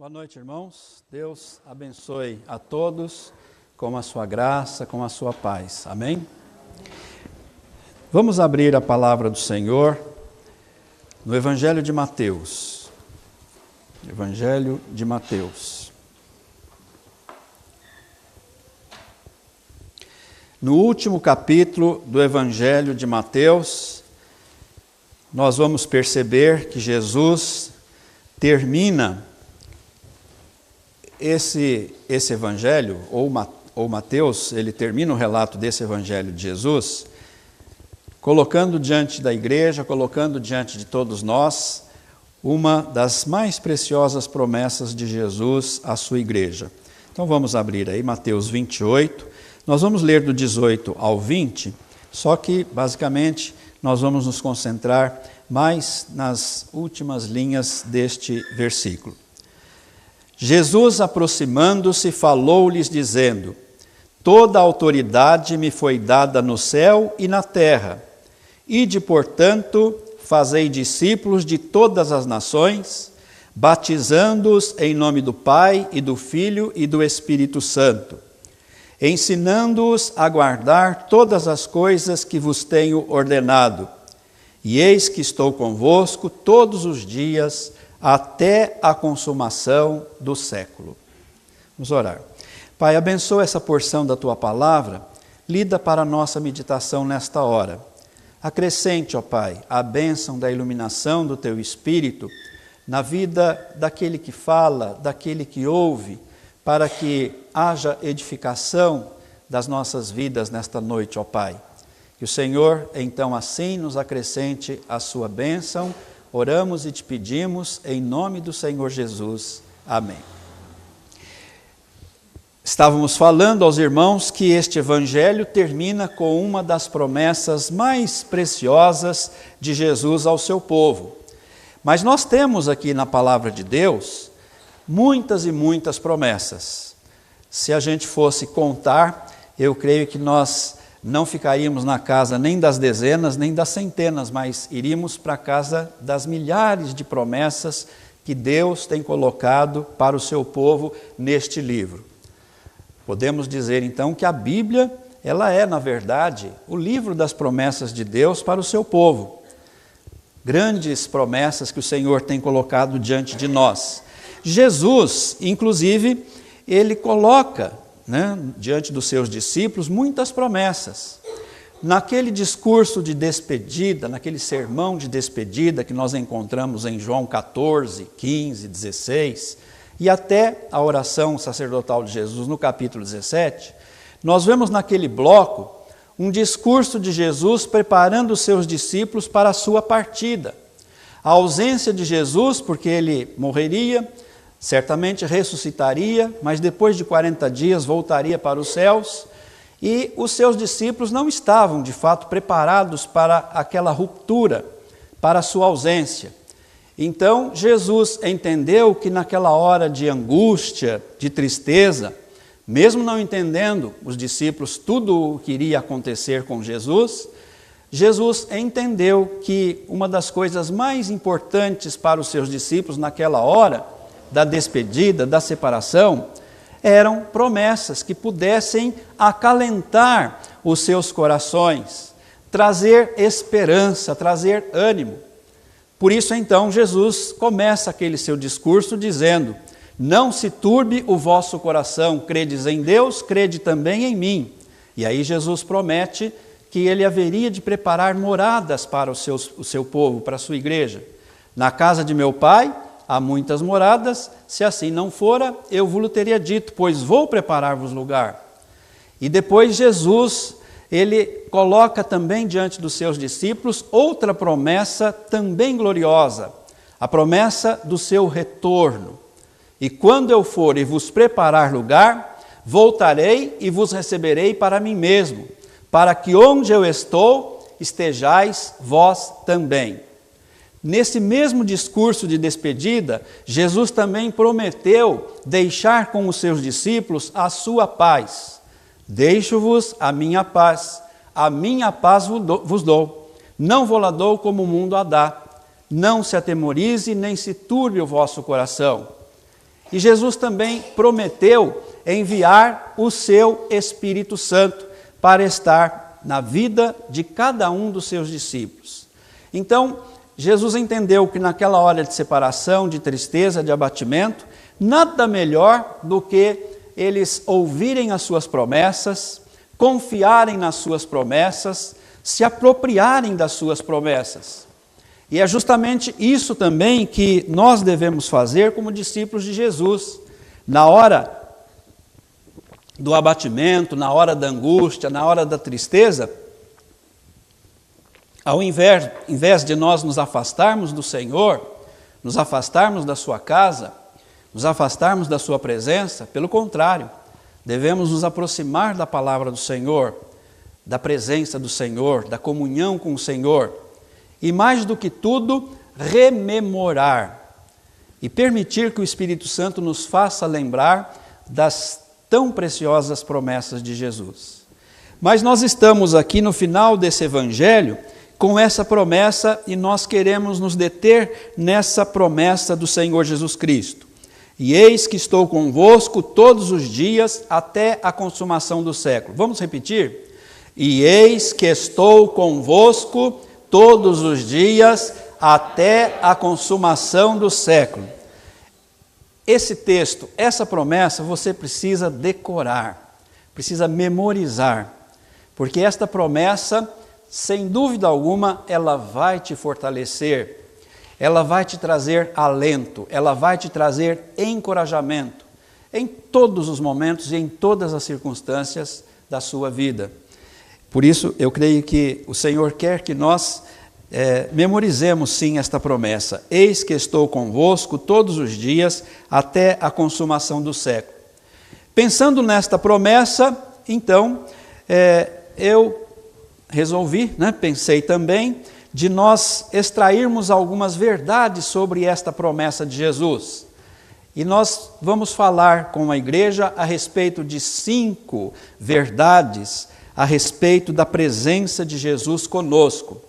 Boa noite, irmãos. Deus abençoe a todos com a sua graça, com a sua paz. Amém? Vamos abrir a palavra do Senhor no Evangelho de Mateus. Evangelho de Mateus. No último capítulo do Evangelho de Mateus, nós vamos perceber que Jesus termina esse evangelho, ou Mateus, ele termina o relato desse evangelho de Jesus, colocando diante da igreja, colocando diante de todos nós, uma das mais preciosas promessas de Jesus à sua igreja. Então vamos abrir aí Mateus 28, nós vamos ler do 18 ao 20, só que basicamente nós vamos nos concentrar mais nas últimas linhas deste versículo. Jesus, aproximando-se, falou-lhes dizendo: Toda a autoridade me foi dada no céu e na terra. Ide, portanto, fazei discípulos de todas as nações, batizando-os em nome do Pai e do Filho e do Espírito Santo, ensinando-os a guardar todas as coisas que vos tenho ordenado. E eis que estou convosco todos os dias, até a consumação do século. Vamos orar. Pai, abençoa essa porção da Tua palavra, lida para a nossa meditação nesta hora. Acrescente, ó Pai, a bênção da iluminação do Teu Espírito na vida daquele que fala, daquele que ouve, para que haja edificação das nossas vidas nesta noite, ó Pai. Que o Senhor, então, assim nos acrescente a Sua bênção. Oramos e te pedimos em nome do Senhor Jesus. Amém. Estávamos falando aos irmãos que este evangelho termina com uma das promessas mais preciosas de Jesus ao seu povo. Mas nós temos aqui na palavra de Deus muitas e muitas promessas. Se a gente fosse contar, eu creio que nós não ficaríamos na casa nem das dezenas, nem das centenas, mas iríamos para a casa das milhares de promessas que Deus tem colocado para o seu povo neste livro. Podemos dizer então que a Bíblia, ela é, na verdade, o livro das promessas de Deus para o seu povo. Grandes promessas que o Senhor tem colocado diante de nós. Jesus, inclusive, ele coloca diante dos seus discípulos, muitas promessas. Naquele discurso de despedida, naquele sermão de despedida que nós encontramos em João 14, 15, 16, e até a oração sacerdotal de Jesus no capítulo 17, nós vemos naquele bloco um discurso de Jesus preparando os seus discípulos para a sua partida. A ausência de Jesus, porque ele morreria, certamente ressuscitaria, mas depois de 40 dias voltaria para os céus, e os seus discípulos não estavam, de fato, preparados para aquela ruptura, para a sua ausência. Então, Jesus entendeu que naquela hora de angústia, de tristeza, mesmo não entendendo os discípulos tudo o que iria acontecer com Jesus, Jesus entendeu que uma das coisas mais importantes para os seus discípulos naquela hora da despedida, da separação, eram promessas que pudessem acalentar os seus corações, trazer esperança, trazer ânimo. Por isso, então, Jesus começa aquele seu discurso dizendo: Não se turbe o vosso coração, credes em Deus, crede também em mim. E aí Jesus promete que ele haveria de preparar moradas para o seu povo, para a sua igreja. Na casa de meu Pai há muitas moradas, se assim não fora, eu vos teria dito, pois vou preparar-vos lugar. E depois Jesus, ele coloca também diante dos seus discípulos outra promessa também gloriosa, a promessa do seu retorno. E quando eu for e vos preparar lugar, voltarei e vos receberei para mim mesmo, para que onde eu estou, estejais vós também. Nesse mesmo discurso de despedida, Jesus também prometeu deixar com os seus discípulos a sua paz. Deixo-vos a minha paz vos dou. Não vou lá dou como o mundo a dá. Não se atemorize, nem se turbe o vosso coração. E Jesus também prometeu enviar o seu Espírito Santo para estar na vida de cada um dos seus discípulos. Então, Jesus entendeu que naquela hora de separação, de tristeza, de abatimento, nada melhor do que eles ouvirem as suas promessas, confiarem nas suas promessas, se apropriarem das suas promessas. E é justamente isso também que nós devemos fazer como discípulos de Jesus. Na hora do abatimento, na hora da angústia, na hora da tristeza, ao invés de nós nos afastarmos do Senhor, nos afastarmos da sua casa, nos afastarmos da sua presença, pelo contrário, devemos nos aproximar da palavra do Senhor, da presença do Senhor, da comunhão com o Senhor, e mais do que tudo, rememorar e permitir que o Espírito Santo nos faça lembrar das tão preciosas promessas de Jesus. Mas nós estamos aqui no final desse evangelho com essa promessa e nós queremos nos deter nessa promessa do Senhor Jesus Cristo. E eis que estou convosco todos os dias até a consumação do século. Vamos repetir? E eis que estou convosco todos os dias até a consumação do século. Esse texto, essa promessa, você precisa decorar, precisa memorizar, porque esta promessa, sem dúvida alguma, ela vai te fortalecer, ela vai te trazer alento, ela vai te trazer encorajamento em todos os momentos e em todas as circunstâncias da sua vida. Por isso, eu creio que o Senhor quer que nós memorizemos sim esta promessa. Eis que estou convosco todos os dias até a consumação do século. Pensando nesta promessa, então, eu resolvi, pensei também, de nós extrairmos algumas verdades sobre esta promessa de Jesus. E nós vamos falar com a igreja a respeito de 5 verdades a respeito da presença de Jesus conosco.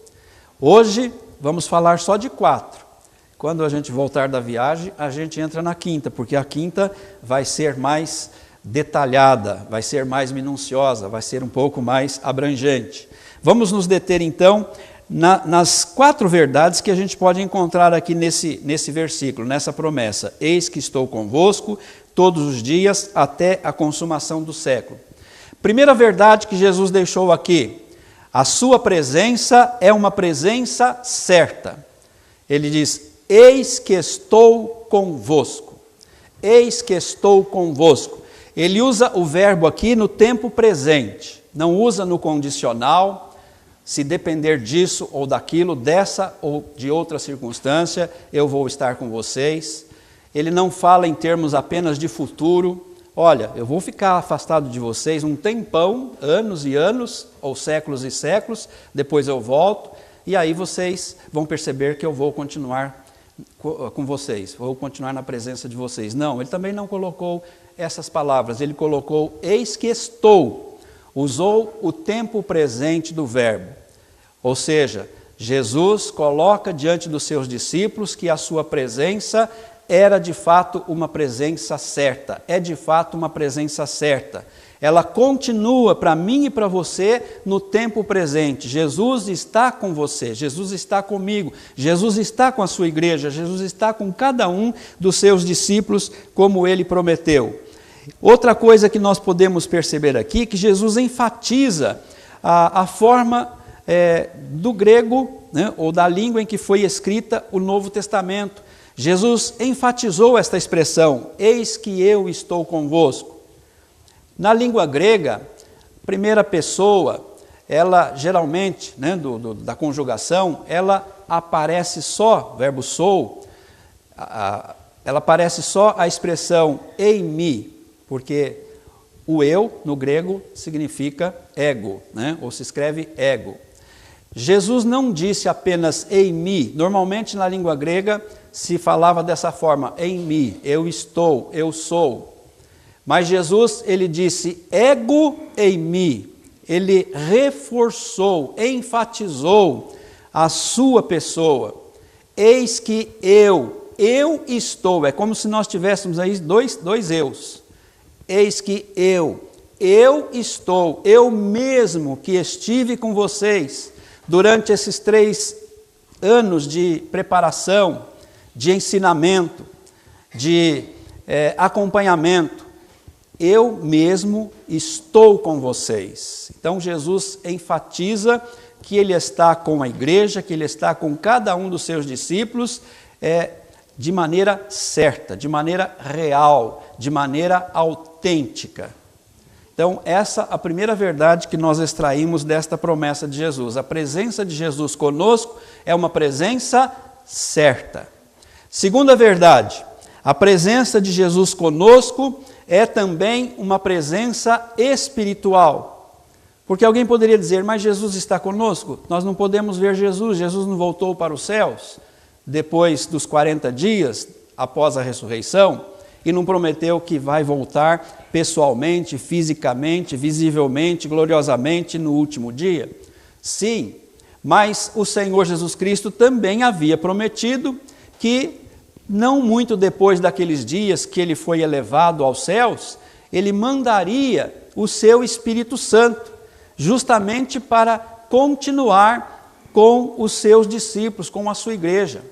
Hoje vamos falar só de 4. Quando a gente voltar da viagem, a gente entra na 5ª, porque a 5ª vai ser mais detalhada, vai ser mais minuciosa, vai ser um pouco mais abrangente. Vamos nos deter então nas 4 verdades que a gente pode encontrar aqui nesse versículo, nessa promessa. Eis que estou convosco todos os dias até a consumação do século. Primeira verdade que Jesus deixou aqui, a sua presença é uma presença certa. Ele diz, eis que estou convosco. Eis que estou convosco. Ele usa o verbo aqui no tempo presente, não usa no condicional. Se depender disso ou daquilo, dessa ou de outra circunstância, eu vou estar com vocês. Ele não fala em termos apenas de futuro. Olha, eu vou ficar afastado de vocês um tempão, anos e anos, ou séculos e séculos, depois eu volto, e aí vocês vão perceber que eu vou continuar com vocês, vou continuar na presença de vocês. Não, ele também não colocou essas palavras, ele colocou, eis que estou, usou o tempo presente do verbo. Ou seja, Jesus coloca diante dos seus discípulos que a sua presença era de fato uma presença certa, é de fato uma presença certa. Ela continua para mim e para você no tempo presente. Jesus está com você, Jesus está comigo, Jesus está com a sua igreja, Jesus está com cada um dos seus discípulos, como ele prometeu. Outra coisa que nós podemos perceber aqui, que Jesus enfatiza a forma do grego, ou da língua em que foi escrita o Novo Testamento. Jesus enfatizou esta expressão, eis que eu estou convosco. Na língua grega, primeira pessoa, ela geralmente, da conjugação, ela aparece só, verbo sou, ela aparece só a expressão eimi, porque o eu, no grego, significa ego, ou se escreve ego. Jesus não disse apenas em mim. Normalmente na língua grega se falava dessa forma, em mim, eu estou, eu sou. Mas Jesus, ele disse ego em mim. Ele reforçou, enfatizou a sua pessoa. Eis que eu eu estou. É como se nós tivéssemos aí dois eus. Eis que eu estou, eu mesmo que estive com vocês durante esses 3 anos de preparação, de ensinamento, de acompanhamento, eu mesmo estou com vocês. Então Jesus enfatiza que Ele está com a igreja, que Ele está com cada um dos seus discípulos, de maneira certa, de maneira real, de maneira autêntica. Então, essa é a primeira verdade que nós extraímos desta promessa de Jesus. A presença de Jesus conosco é uma presença certa. Segunda verdade, a presença de Jesus conosco é também uma presença espiritual. Porque alguém poderia dizer, mas Jesus está conosco? Nós não podemos ver Jesus, Jesus não voltou para os céus depois dos 40 dias após a ressurreição e não prometeu que vai voltar pessoalmente, fisicamente, visivelmente, gloriosamente no último dia? Sim, mas o Senhor Jesus Cristo também havia prometido que não muito depois daqueles dias que ele foi elevado aos céus, ele mandaria o seu Espírito Santo, justamente para continuar com os seus discípulos, com a sua igreja.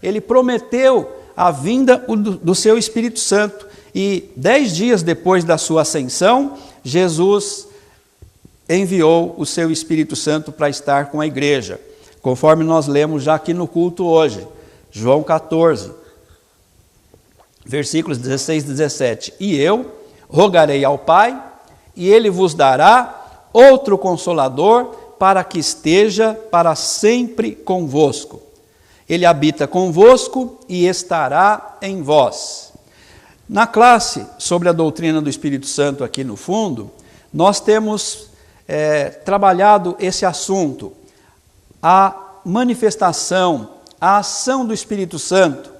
Ele prometeu a vinda do seu Espírito Santo e 10 dias depois da sua ascensão, Jesus enviou o seu Espírito Santo para estar com a igreja, conforme nós lemos já aqui no culto hoje, João 14, versículos 16 e 17. E eu rogarei ao Pai, e Ele vos dará outro Consolador, para que esteja para sempre convosco. Ele habita convosco e estará em vós. Na classe sobre a doutrina do Espírito Santo aqui no fundo, nós temos trabalhado esse assunto, a manifestação, a ação do Espírito Santo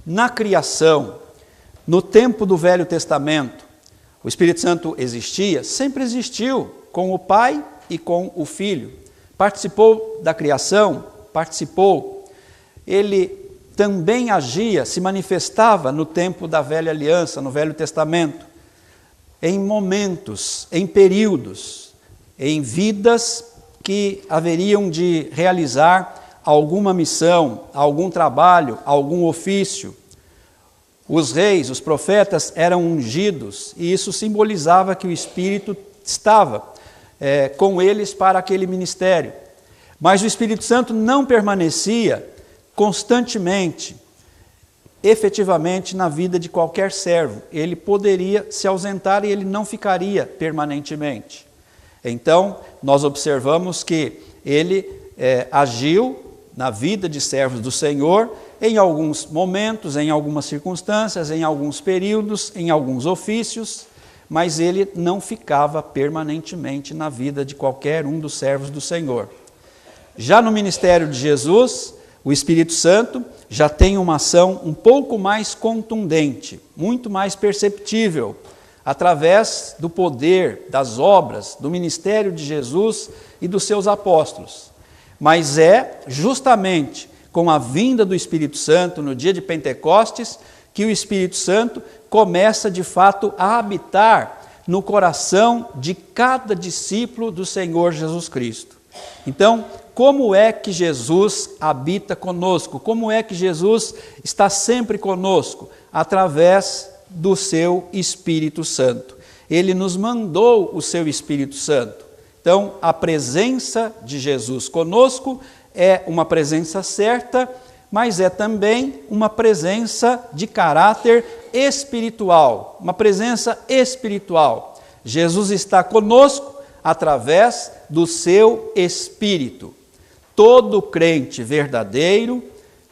na criação, no tempo do Velho Testamento. O Espírito Santo existia, sempre existiu, com o Pai e com o Filho. Participou da criação, participou. Ele também agia, se manifestava no tempo da Velha Aliança, no Velho Testamento, em momentos, em períodos, em vidas que haveriam de realizar alguma missão, algum trabalho, algum ofício. Os reis, os profetas eram ungidos e isso simbolizava que o Espírito estava com eles para aquele ministério. Mas o Espírito Santo não permanecia constantemente, efetivamente na vida de qualquer servo. Ele poderia se ausentar e ele não ficaria permanentemente. Então, nós observamos que ele agiu na vida de servos do Senhor em alguns momentos, em algumas circunstâncias, em alguns períodos, em alguns ofícios, mas ele não ficava permanentemente na vida de qualquer um dos servos do Senhor. Já no ministério de Jesus, o Espírito Santo já tem uma ação um pouco mais contundente, muito mais perceptível, através do poder, das obras, do ministério de Jesus e dos seus apóstolos. Mas é justamente com a vinda do Espírito Santo no dia de Pentecostes que o Espírito Santo começa de fato a habitar no coração de cada discípulo do Senhor Jesus Cristo. Então, como é que Jesus habita conosco? Como é que Jesus está sempre conosco? Através do seu Espírito Santo. Ele nos mandou o seu Espírito Santo. Então, a presença de Jesus conosco é uma presença certa, mas é também uma presença de caráter espiritual. Uma presença espiritual. Jesus está conosco através do seu Espírito. Todo crente verdadeiro,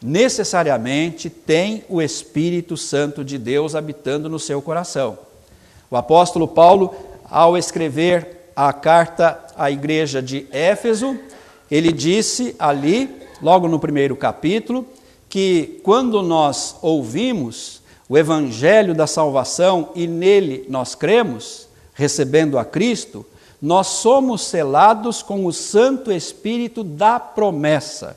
necessariamente, tem o Espírito Santo de Deus habitando no seu coração. O apóstolo Paulo, ao escrever a carta à igreja de Éfeso, ele disse ali, logo no primeiro capítulo, que quando nós ouvimos o evangelho da salvação e nele nós cremos, recebendo a Cristo, nós somos selados com o Santo Espírito da promessa.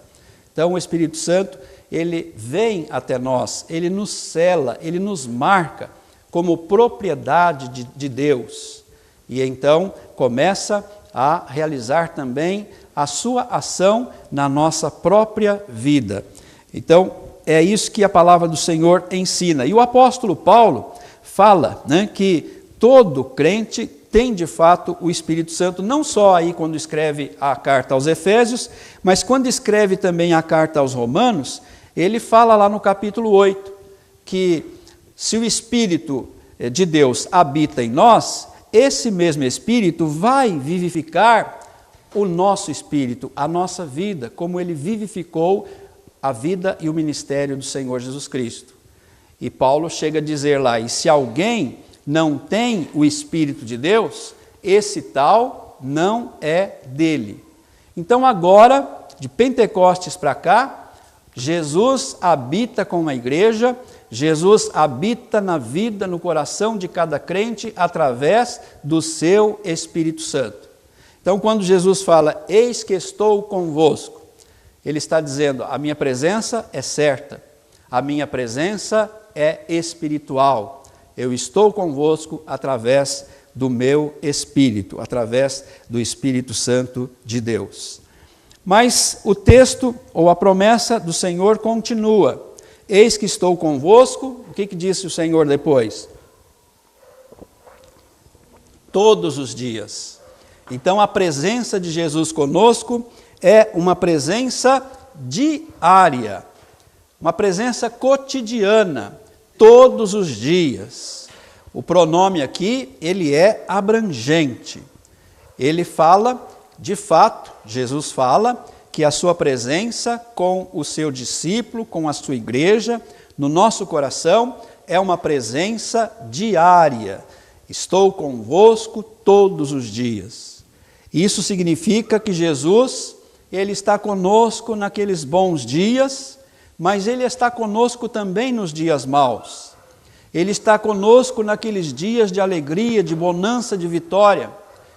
Então, o Espírito Santo, ele vem até nós, ele nos sela, ele nos marca como propriedade de Deus. E então começa a realizar também a sua ação na nossa própria vida. Então, é isso que a palavra do Senhor ensina. E o apóstolo Paulo fala, que todo crente tem de fato o Espírito Santo, não só aí quando escreve a carta aos Efésios, mas quando escreve também a carta aos Romanos, ele fala lá no capítulo 8, que se o Espírito de Deus habita em nós, esse mesmo Espírito vai vivificar o nosso espírito, a nossa vida, como ele vivificou a vida e o ministério do Senhor Jesus Cristo. E Paulo chega a dizer lá, e se alguém não tem o Espírito de Deus, esse tal não é dele. Então agora, de Pentecostes para cá, Jesus habita com a igreja, Jesus habita na vida, no coração de cada crente, através do seu Espírito Santo. Então quando Jesus fala, eis que estou convosco, ele está dizendo, a minha presença é certa, a minha presença é espiritual. Eu estou convosco através do meu Espírito, através do Espírito Santo de Deus. Mas o texto, ou a promessa do Senhor continua. Eis que estou convosco, o que disse o Senhor depois? Todos os dias. Então a presença de Jesus conosco é uma presença diária, uma presença cotidiana, todos os dias. O pronome aqui, ele é abrangente. Ele fala, de fato, Jesus fala, que a sua presença com o seu discípulo, com a sua igreja, no nosso coração, é uma presença diária. Estou convosco todos os dias. Isso significa que Jesus, ele está conosco naqueles bons dias, mas ele está conosco também nos dias maus. Ele está conosco naqueles dias de alegria, de bonança, de vitória,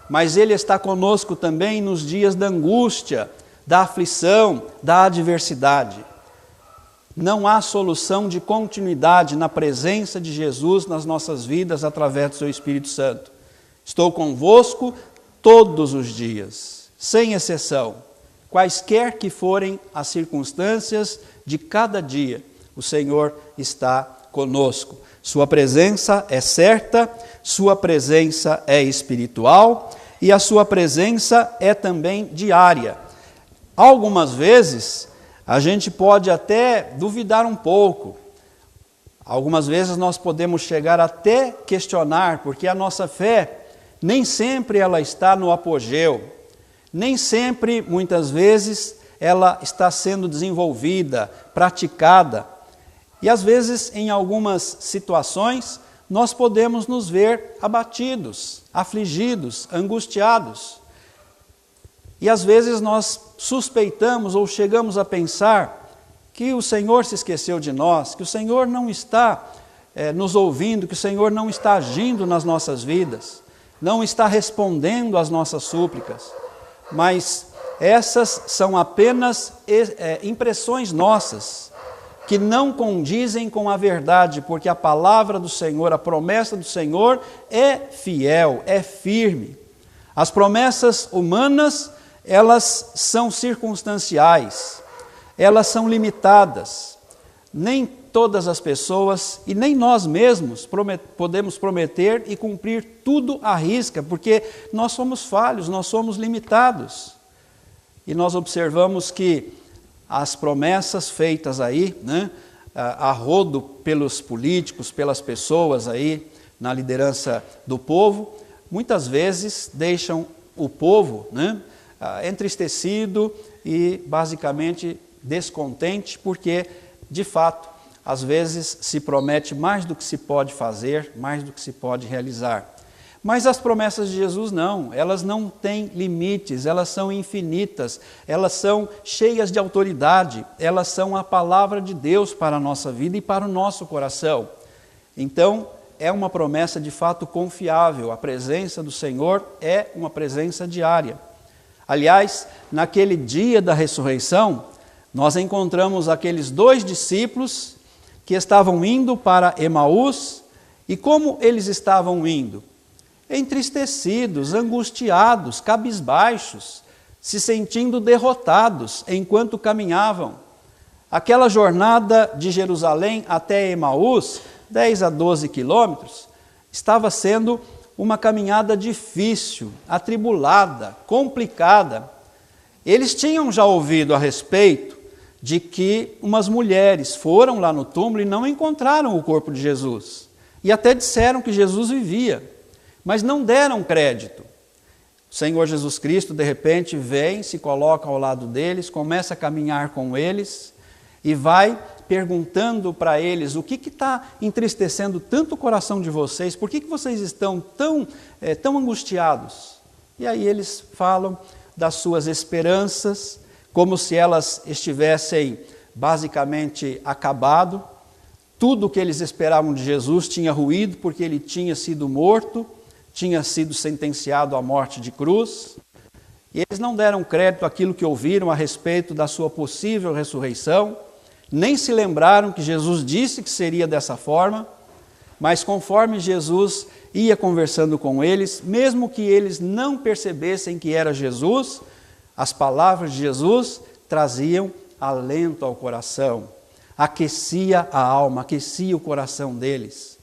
mas ele está conosco também nos dias da angústia, da aflição, da adversidade. Não há solução de continuidade na presença de Jesus nas nossas vidas através do seu Espírito Santo. Estou convosco todos os dias, sem exceção. Quaisquer que forem as circunstâncias de cada dia, o Senhor está conosco. Sua presença é certa, sua presença é espiritual e a sua presença é também diária. Algumas vezes a gente pode até duvidar um pouco. Algumas vezes nós podemos chegar até questionar, porque a nossa fé nem sempre ela está no apogeu. Nem sempre, muitas vezes, ela está sendo desenvolvida, praticada. E às vezes, em algumas situações, nós podemos nos ver abatidos, afligidos, angustiados. E às vezes nós suspeitamos ou chegamos a pensar que o Senhor se esqueceu de nós, que o Senhor não está nos ouvindo, que o Senhor não está agindo nas nossas vidas, não está respondendo às nossas súplicas. Mas essas são apenas impressões nossas, que não condizem com a verdade, porque a palavra do Senhor, a promessa do Senhor é fiel, é firme. As promessas humanas, elas são circunstanciais, elas são limitadas. Nem todas as pessoas e nem nós mesmos podemos prometer e cumprir tudo à risca, porque nós somos falhos, nós somos limitados. E nós observamos que as promessas feitas aí, a rodo pelos políticos, pelas pessoas aí na liderança do povo, muitas vezes deixam o povo entristecido e basicamente descontente, porque de fato às vezes se promete mais do que se pode fazer, mais do que se pode realizar. Mas as promessas de Jesus não, elas não têm limites, elas são infinitas, elas são cheias de autoridade, elas são a palavra de Deus para a nossa vida e para o nosso coração. Então, é uma promessa de fato confiável, a presença do Senhor é uma presença diária. Aliás, naquele dia da ressurreição, nós encontramos aqueles 2 discípulos que estavam indo para Emaús, e como eles estavam indo? Entristecidos, angustiados, cabisbaixos, se sentindo derrotados enquanto caminhavam. Aquela jornada de Jerusalém até Emaús, 10 a 12 quilômetros, estava sendo uma caminhada difícil, atribulada, complicada. Eles tinham já ouvido a respeito de que umas mulheres foram lá no túmulo e não encontraram o corpo de Jesus. E até disseram que Jesus vivia, mas não deram crédito. O Senhor Jesus Cristo, de repente, vem, se coloca ao lado deles, começa a caminhar com eles e vai perguntando para eles o que está entristecendo tanto o coração de vocês, por que vocês estão tão angustiados? E aí eles falam das suas esperanças, como se elas estivessem basicamente acabado. Tudo o que eles esperavam de Jesus tinha ruído, porque ele tinha sido morto, tinha sido sentenciado à morte de cruz. E eles não deram crédito àquilo que ouviram a respeito da sua possível ressurreição, nem se lembraram que Jesus disse que seria dessa forma, mas conforme Jesus ia conversando com eles, mesmo que eles não percebessem que era Jesus, as palavras de Jesus traziam alento ao coração, aquecia a alma, aquecia o coração deles.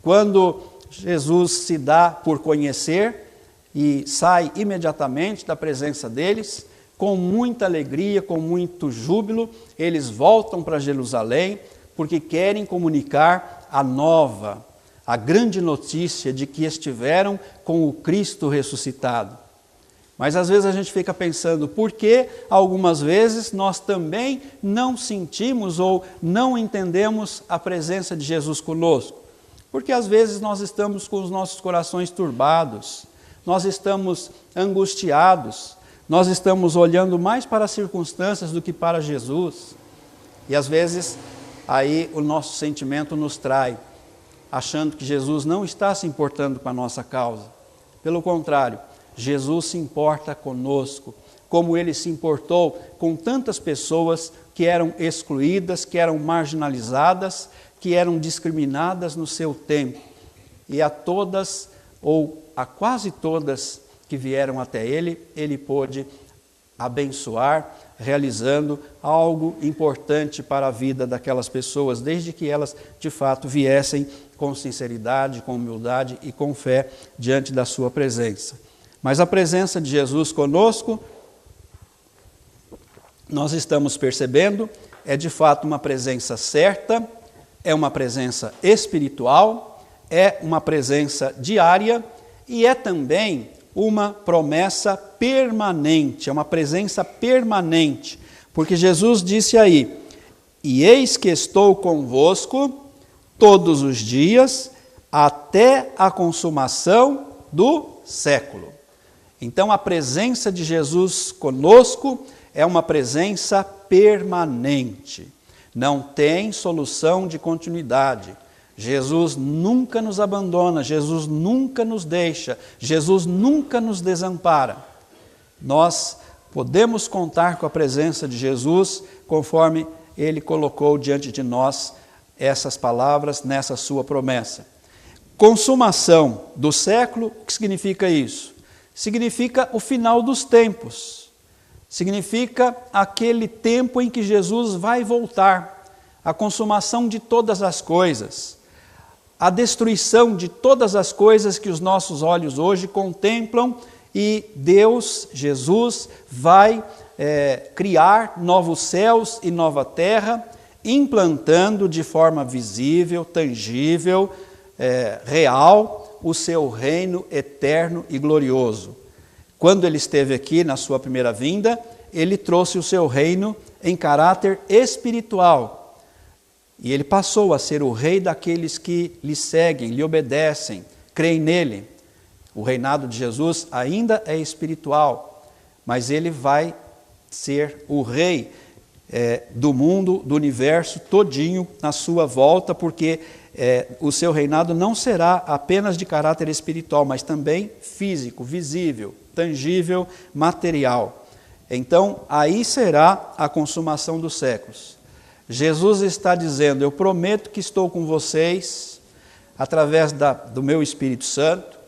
Quando Jesus se dá por conhecer e sai imediatamente da presença deles, com muita alegria, com muito júbilo, eles voltam para Jerusalém, porque querem comunicar a nova, a grande notícia de que estiveram com o Cristo ressuscitado. Mas às vezes a gente fica pensando, por que algumas vezes nós também não sentimos ou não entendemos a presença de Jesus conosco? Porque às vezes nós estamos com os nossos corações turbados, nós estamos angustiados, nós estamos olhando mais para as circunstâncias do que para Jesus. E às vezes aí o nosso sentimento nos trai, achando que Jesus não está se importando com a nossa causa. Pelo contrário, Jesus se importa conosco, como Ele se importou com tantas pessoas que eram excluídas, que eram marginalizadas, que eram discriminadas no seu tempo. E a todas, ou a quase todas que vieram até Ele, Ele pôde abençoar, realizando algo importante para a vida daquelas pessoas, desde que elas, de fato, viessem com sinceridade, com humildade e com fé diante da sua presença. Mas a presença de Jesus conosco, nós estamos percebendo, é de fato uma presença certa, é uma presença espiritual, é uma presença diária e é também uma promessa permanente, é uma presença permanente, porque Jesus disse aí, e eis que estou convosco todos os dias, até a consumação do século. Então a presença de Jesus conosco é uma presença permanente, não tem solução de continuidade. Jesus nunca nos abandona, Jesus nunca nos deixa, Jesus nunca nos desampara. Nós podemos contar com a presença de Jesus, conforme Ele colocou diante de nós essas palavras nessa sua promessa. Consumação do século, o que significa isso? Significa o final dos tempos, significa aquele tempo em que Jesus vai voltar, a consumação de todas as coisas, a destruição de todas as coisas que os nossos olhos hoje contemplam, e Deus, Jesus, vai criar novos céus e nova terra, implantando de forma visível, tangível, real, o seu reino eterno e glorioso. Quando ele esteve aqui na sua primeira vinda, ele trouxe o seu reino em caráter espiritual. E ele passou a ser o rei daqueles que lhe seguem, lhe obedecem, creem nele. O reinado de Jesus ainda é espiritual, mas ele vai ser o rei do mundo, do universo todinho na sua volta, porque o seu reinado não será apenas de caráter espiritual, mas também físico, visível, tangível, material. Então, aí será a consumação dos séculos. Jesus está dizendo, eu prometo que estou com vocês, através do meu Espírito Santo,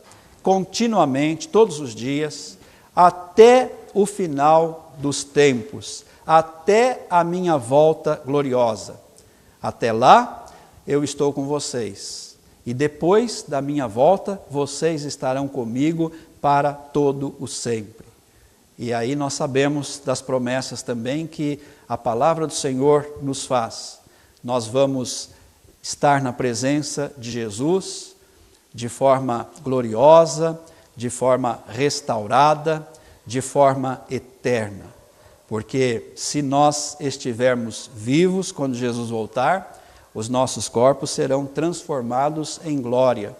continuamente, todos os dias, até o final dos tempos, até a minha volta gloriosa. Até lá, eu estou com vocês. E depois da minha volta, vocês estarão comigo para todo o sempre. E aí nós sabemos das promessas também que a palavra do Senhor nos faz. Nós vamos estar na presença de Jesus de forma gloriosa, de forma restaurada, de forma eterna. Porque se nós estivermos vivos quando Jesus voltar, os nossos corpos serão transformados em glória.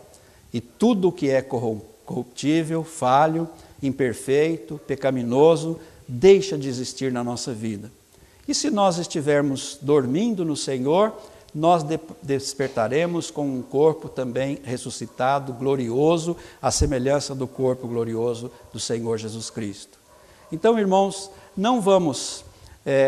E tudo o que é corruptível, falho, imperfeito, pecaminoso, deixa de existir na nossa vida. E se nós estivermos dormindo no Senhor, nós despertaremos com um corpo também ressuscitado, glorioso, à semelhança do corpo glorioso do Senhor Jesus Cristo. Então, irmãos, não vamos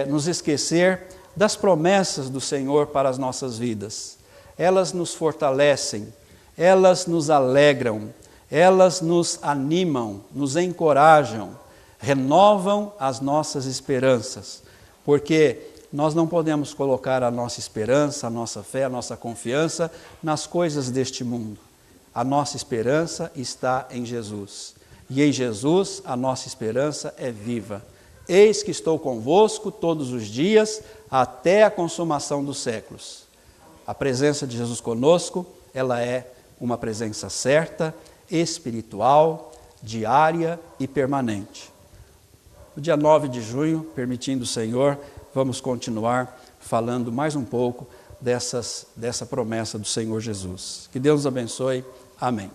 nos esquecer das promessas do Senhor para as nossas vidas. Elas nos fortalecem, elas nos alegram, elas nos animam, nos encorajam, renovam as nossas esperanças, porque nós não podemos colocar a nossa esperança, a nossa fé, a nossa confiança nas coisas deste mundo. A nossa esperança está em Jesus. E em Jesus a nossa esperança é viva. Eis que estou convosco todos os dias, até a consumação dos séculos. A presença de Jesus conosco, ela é uma presença certa, espiritual, diária e permanente. No dia 9 de junho, permitindo o Senhor, vamos continuar falando mais um pouco dessa promessa do Senhor Jesus. Que Deus nos abençoe. Amém.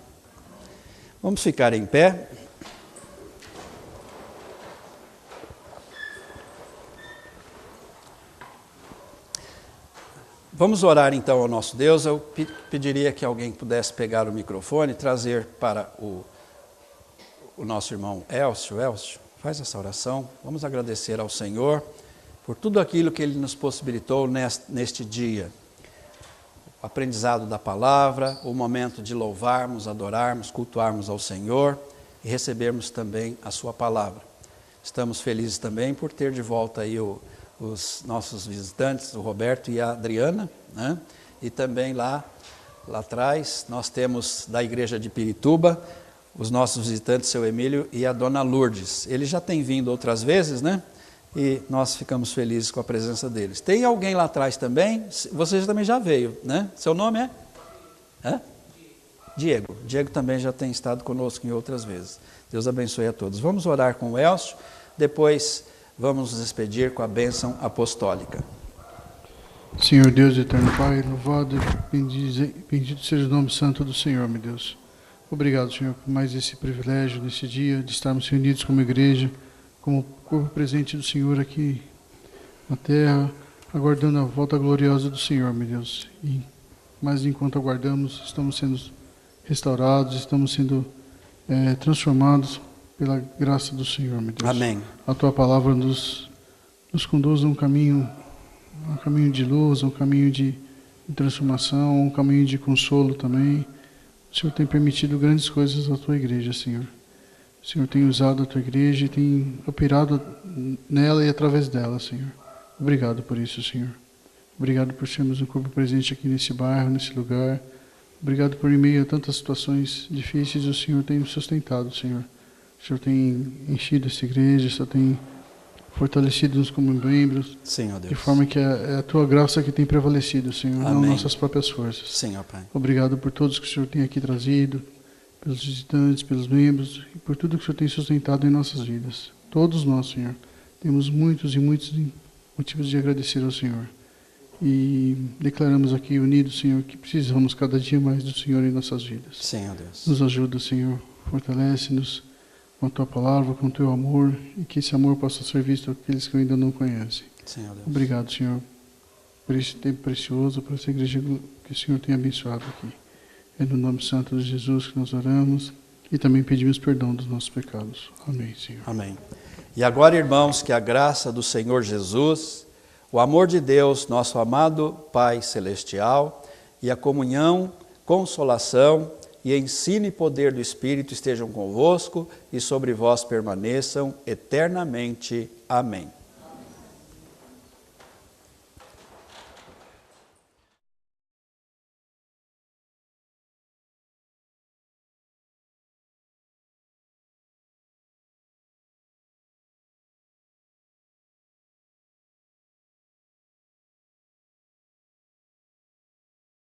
Vamos ficar em pé. Vamos orar então ao nosso Deus. Eu pediria que alguém pudesse pegar o microfone e trazer para o nosso irmão Elcio. Elcio, faz essa oração. Vamos agradecer ao Senhor por tudo aquilo que Ele nos possibilitou neste dia. O aprendizado da palavra, o momento de louvarmos, adorarmos, cultuarmos ao Senhor e recebermos também a sua palavra. Estamos felizes também por ter de volta aí os nossos visitantes, o Roberto e a Adriana, né? E também lá atrás nós temos da igreja de Pirituba, os nossos visitantes, seu Emílio e a dona Lourdes. Eles já têm vindo outras vezes, né? E nós ficamos felizes com a presença deles. Tem alguém lá atrás também, você também já veio, né? Seu nome é? Hã? Diego. Diego também já tem estado conosco em outras vezes. Deus abençoe a todos. Vamos orar com o Elcio, depois vamos nos despedir com a bênção apostólica. Senhor Deus eterno Pai, louvado e bendito seja o nome santo do Senhor, meu Deus. Obrigado, Senhor, por mais esse privilégio nesse dia de estarmos reunidos como igreja, como corpo presente do Senhor aqui na terra, aguardando a volta gloriosa do Senhor, meu Deus. Mas enquanto aguardamos, estamos sendo restaurados, estamos sendo transformados pela graça do Senhor, meu Deus. Amém. A Tua palavra nos conduz a um caminho de luz, um caminho de transformação, um caminho de consolo também. O Senhor tem permitido grandes coisas à Tua igreja, Senhor. O Senhor tem usado a Tua igreja e tem operado nela e através dela, Senhor. Obrigado por isso, Senhor. Obrigado por sermos um corpo presente aqui nesse bairro, nesse lugar. Obrigado por, em meio a tantas situações difíceis, o Senhor tem nos sustentado, Senhor. O Senhor tem enchido essa igreja, o Senhor tem fortalecido-nos como membros. Sim, ó Deus. De forma que é a Tua graça que tem prevalecido, Senhor, Amém. Não nossas próprias forças. Sim, ó Pai. Obrigado por todos que o Senhor tem aqui trazido, pelos visitantes, pelos membros, e por tudo que o Senhor tem sustentado em nossas vidas. Todos nós, Senhor, temos muitos e muitos motivos de agradecer ao Senhor. E declaramos aqui unidos, Senhor, que precisamos cada dia mais do Senhor em nossas vidas. Sim, ó Deus. Nos ajuda, Senhor, fortalece-nos com a Tua palavra, com o Teu amor, e que esse amor possa ser visto àqueles que ainda não conhecem. Sim, ó Deus. Obrigado, Senhor, por esse tempo precioso, por essa igreja que o Senhor tem abençoado aqui. É no nome santo de Jesus que nós oramos e também pedimos perdão dos nossos pecados. Amém, Senhor. Amém. E agora, irmãos, que a graça do Senhor Jesus, o amor de Deus, nosso amado Pai Celestial, e a comunhão, consolação e ensino e poder do Espírito estejam convosco e sobre vós permaneçam eternamente. Amém.